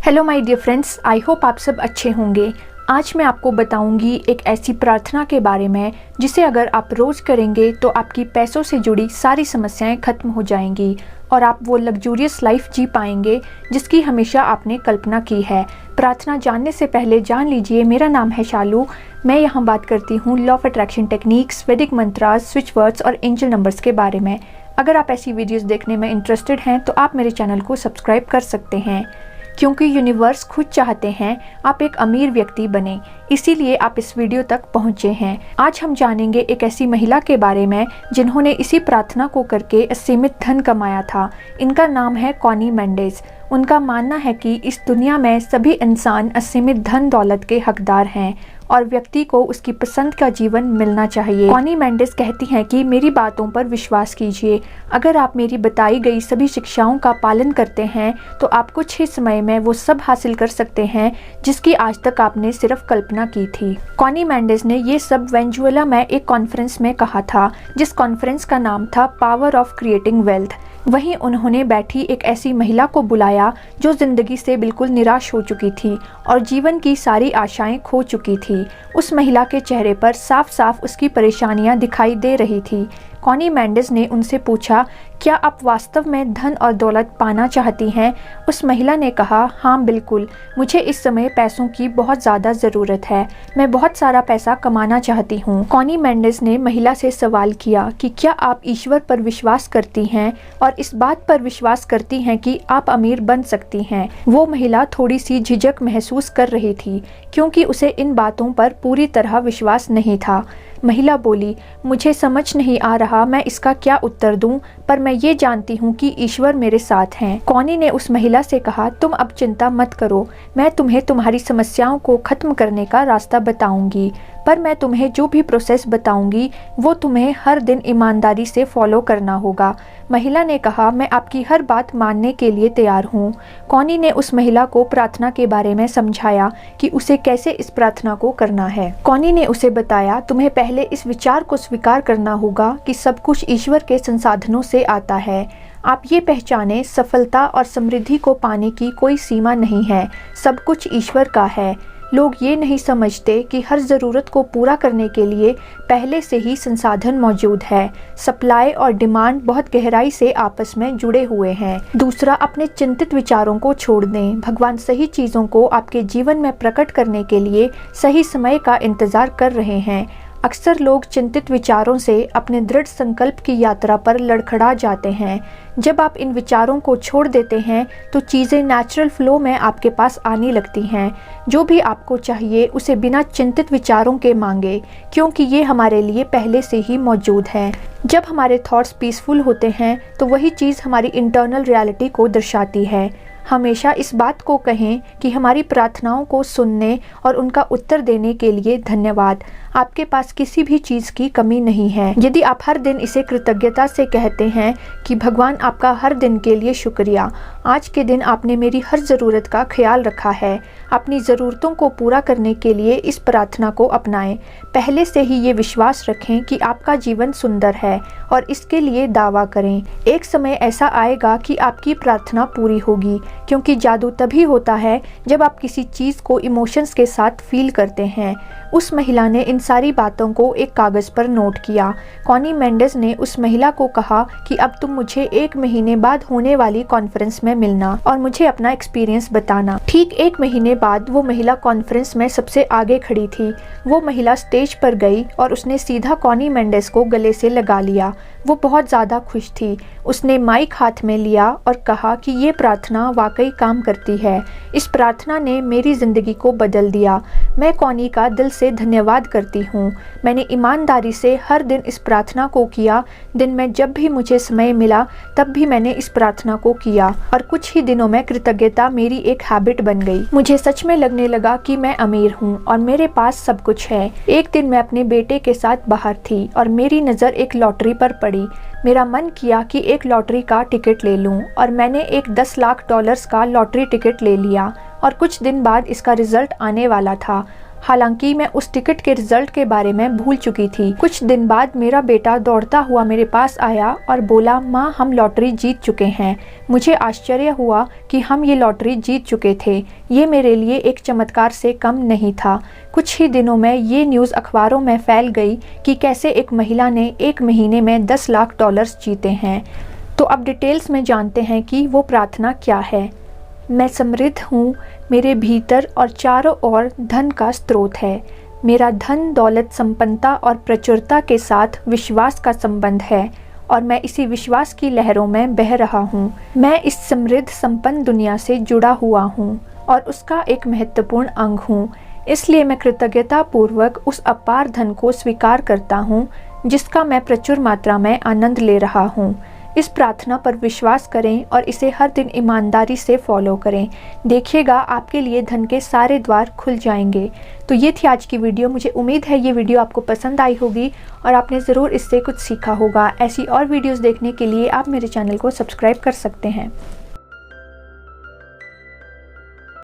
Hello my dear friends, I hope आप सब अच्छे होंगे। आज मैं आपको बताऊंगी एक ऐसी प्रार्थना के बारे में जिसे अगर आप रोज़ करेंगे तो आपकी पैसों से जुड़ी सारी समस्याएं खत्म हो जाएंगी और आप वो लग्जूरियस लाइफ जी पाएंगे जिसकी हमेशा आपने कल्पना की है। प्रार्थना जानने से पहले जान लीजिए, मेरा नाम है शालू। मैं यहाँ बात करती हूँ लॉ ऑफ अट्रैक्शन टेक्निक्स, वैदिक मंत्रास, स्विच वर्ड्स और एंजल नंबर्स के बारे में। अगर आप ऐसी वीडियोस देखने में इंटरेस्टेड हैं तो आप मेरे चैनल को सब्सक्राइब कर सकते हैं, क्योंकि यूनिवर्स खुद चाहते हैं आप एक अमीर व्यक्ति बने, इसीलिए आप इस वीडियो तक पहुंचे हैं। आज हम जानेंगे एक ऐसी महिला के बारे में जिन्होंने इसी प्रार्थना को करके असीमित धन कमाया था। इनका नाम है कॉनी मेंडेस। उनका मानना है कि इस दुनिया में सभी इंसान असीमित धन दौलत के हकदार हैं और व्यक्ति को उसकी पसंद का जीवन मिलना चाहिए। कॉनी मेंडेस कहती हैं कि मेरी बातों पर विश्वास कीजिए। अगर आप मेरी बताई गई सभी शिक्षाओं का पालन करते हैं तो आप कुछ ही समय में वो सब हासिल कर सकते हैं जिसकी आज तक आपने सिर्फ कल्पना की थी। कॉनी मेंडेस ने ये सब वेनेजुएला में एक कॉन्फ्रेंस में कहा था, जिस कॉन्फ्रेंस का नाम था पावर ऑफ क्रिएटिंग वेल्थ। वहीं उन्होंने बैठी एक ऐसी महिला को बुलाया जो जिंदगी से बिल्कुल निराश हो चुकी थी और जीवन की सारी आशाएं खो चुकी थी। उस महिला के चेहरे पर साफ साफ उसकी परेशानियां दिखाई दे रही थी। कॉनी मेंडेस ने उनसे पूछा, क्या आप वास्तव में धन और दौलत पाना चाहती हैं? उस महिला ने कहा, हाँ बिल्कुल, मुझे इस समय पैसों की बहुत ज़्यादा ज़रूरत है। मैं बहुत सारा पैसा कमाना चाहती हूँ। कॉनी मेंडेस ने महिला से सवाल किया कि क्या आप ईश्वर पर विश्वास करती हैं और इस बात पर विश्वास करती हैं कि आप अमीर बन सकती हैं? वो महिला थोड़ी सी झिझक महसूस कर रही थी क्योंकि उसे इन बातों पर पूरी तरह विश्वास नहीं था। महिला बोली, मुझे समझ नहीं आ रहा मैं इसका क्या उत्तर दूं, पर मैं ये जानती हूँ कि ईश्वर मेरे साथ हैं। कॉनी ने उस महिला से कहा, तुम अब चिंता मत करो, मैं तुम्हें तुम्हारी समस्याओं को खत्म करने का रास्ता बताऊंगी, पर मैं तुम्हें जो भी प्रोसेस बताऊंगी वो तुम्हें हर दिन ईमानदारी से फॉलो करना होगा। महिला ने कहा, मैं आपकी हर बात मानने के लिए तैयार हूँ। कॉनी ने उस महिला को प्रार्थना के बारे में समझाया कि उसे कैसे इस प्रार्थना को करना है। कॉनी ने उसे बताया, तुम्हें पहले इस विचार को स्वीकार करना होगा कि सब कुछ ईश्वर के संसाधनों से आता है। आप ये पहचाने, सफलता और समृद्धि को पाने की कोई सीमा नहीं है, सब कुछ ईश्वर का है। लोग ये नहीं समझते कि हर ज़रूरत को पूरा करने के लिए पहले से ही संसाधन मौजूद है। सप्लाई और डिमांड बहुत गहराई से आपस में जुड़े हुए हैं। दूसरा, अपने चिंतित विचारों को छोड़ दें। भगवान सही चीज़ों को आपके जीवन में प्रकट करने के लिए सही समय का इंतज़ार कर रहे हैं। अक्सर लोग चिंतित विचारों से अपने दृढ़ संकल्प की यात्रा पर लड़खड़ा जाते हैं। जब आप इन विचारों को छोड़ देते हैं तो चीज़ें नेचुरल फ्लो में आपके पास आने लगती हैं। जो भी आपको चाहिए उसे बिना चिंतित विचारों के मांगे, क्योंकि ये हमारे लिए पहले से ही मौजूद है। जब हमारे थॉट्स पीसफुल होते हैं तो वही चीज़ हमारी इंटरनल रियलिटी को दर्शाती है। हमेशा इस बात को कहें कि हमारी प्रार्थनाओं को सुनने और उनका उत्तर देने के लिए धन्यवाद। आपके पास किसी भी चीज़ की कमी नहीं है। यदि आप हर दिन इसे कृतज्ञता से कहते हैं कि भगवान आपका हर दिन के लिए शुक्रिया, आज के दिन आपने मेरी हर ज़रूरत का ख्याल रखा है। अपनी ज़रूरतों को पूरा करने के लिए इस प्रार्थना को अपनाएं। पहले से ही ये विश्वास रखें कि आपका जीवन सुंदर है और इसके लिए दावा करें। एक समय ऐसा आएगा कि आपकी प्रार्थना पूरी होगी, क्योंकि जादू तभी होता है जब आप किसी चीज़ को इमोशंस के साथ फील करते हैं। उस महिला ने इन सारी बातों को एक कागज़ पर नोट किया। कॉनी मेंडेस ने उस महिला को कहा कि अब तुम मुझे 1 महीने बाद होने वाली कॉन्फ्रेंस में मिलना और मुझे अपना एक्सपीरियंस बताना। ठीक 1 महीने बाद वो महिला कॉन्फ्रेंस में सबसे आगे खड़ी थी। वो महिला स्टेज पर गई और उसने सीधा कॉनी मेंडेस को गले से लगा लिया। वो बहुत ज़्यादा खुश थी। उसने माइक हाथ में लिया और कहा कि ये प्रार्थना वाकई काम करती है। इस प्रार्थना ने मेरी ज़िंदगी को बदल दिया। मैं कॉनी का दिल से धन्यवाद करती हूँ। मैंने ईमानदारी से हर दिन इस प्रार्थना को किया। दिन में जब भी मुझे समय मिला तब भी मैंने इस प्रार्थना को किया और कुछ ही दिनों में कृतज्ञता मेरी एक हैबिट बन गई। मुझे सच में लगने लगा कि मैं अमीर हूँ और मेरे पास सब कुछ है। एक दिन मैं अपने बेटे के साथ बाहर थी और मेरी नज़र एक लॉटरी पर पड़ी। मेरा मन किया कि एक लॉटरी का टिकट ले लूं और मैंने एक $10 लाख का लॉटरी टिकट ले लिया और कुछ दिन बाद इसका रिजल्ट आने वाला था। हालांकि मैं उस टिकट के रिजल्ट के बारे में भूल चुकी थी। कुछ दिन बाद मेरा बेटा दौड़ता हुआ मेरे पास आया और बोला, माँ हम लॉटरी जीत चुके हैं। मुझे आश्चर्य हुआ कि हम ये लॉटरी जीत चुके थे। ये मेरे लिए एक चमत्कार से कम नहीं था। कुछ ही दिनों में ये न्यूज़ अखबारों में फैल गई कि कैसे एक महिला ने 1 महीने में 10 लाख डॉलर्स जीते हैं। तो अब डिटेल्स में जानते हैं कि वो प्रार्थना क्या है। मैं समृद्ध हूँ, मेरे भीतर और चारों ओर धन का स्रोत है। मेरा धन दौलत संपन्नता और प्रचुरता के साथ विश्वास का संबंध है और मैं इसी विश्वास की लहरों में बह रहा हूँ। मैं इस समृद्ध संपन्न दुनिया से जुड़ा हुआ हूँ और उसका एक महत्वपूर्ण अंग हूँ। इसलिए मैं कृतज्ञता पूर्वक उस अपार धन को स्वीकार करता हूँ जिसका मैं प्रचुर मात्रा में आनंद ले रहा हूँ। इस प्रार्थना पर विश्वास करें और इसे हर दिन ईमानदारी से फॉलो करें। देखिएगा आपके लिए धन के सारे द्वार खुल जाएंगे। तो ये थी आज की वीडियो। मुझे उम्मीद है ये वीडियो आपको पसंद आई होगी और आपने ज़रूर इससे कुछ सीखा होगा। ऐसी और वीडियोस देखने के लिए आप मेरे चैनल को सब्सक्राइब कर सकते हैं।